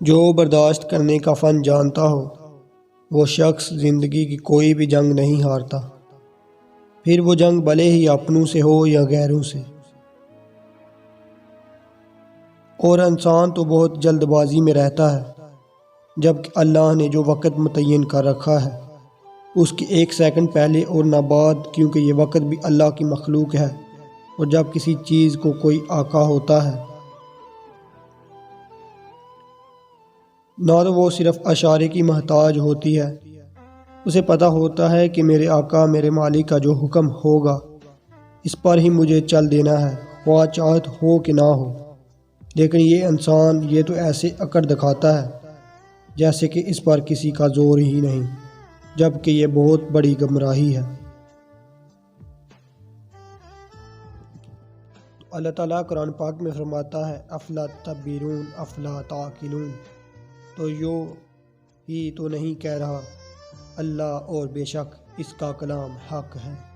جو برداشت کرنے کا فن جانتا ہو وہ شخص زندگی کی کوئی بھی جنگ نہیں ہارتا، پھر وہ جنگ بھلے ہی اپنوں سے ہو یا غیروں سے۔ اور انسان تو بہت جلد بازی میں رہتا ہے، جبکہ اللہ نے جو وقت متعین کر رکھا ہے اس کے ایک سیکنڈ پہلے اور نہ بعد، کیونکہ یہ وقت بھی اللہ کی مخلوق ہے۔ اور جب کسی چیز کو کوئی آقا ہوتا ہے نہ تو وہ صرف اشارے کی محتاج ہوتی ہے، اسے پتہ ہوتا ہے کہ میرے آقا میرے مالک کا جو حکم ہوگا اس پر ہی مجھے چل دینا ہے، خواہ چاہت ہو کہ نہ ہو۔ لیکن یہ انسان یہ تو ایسے اکڑ دکھاتا ہے جیسے کہ اس پر کسی کا زور ہی نہیں، جبکہ یہ بہت بڑی گمراہی ہے۔ اللہ تعالیٰ قرآن پاک میں فرماتا ہے افلا تعبرون افلا تعقلون، تو یوں ہی تو نہیں کہہ رہا اللہ، اور بے شک اس کا کلام حق ہے۔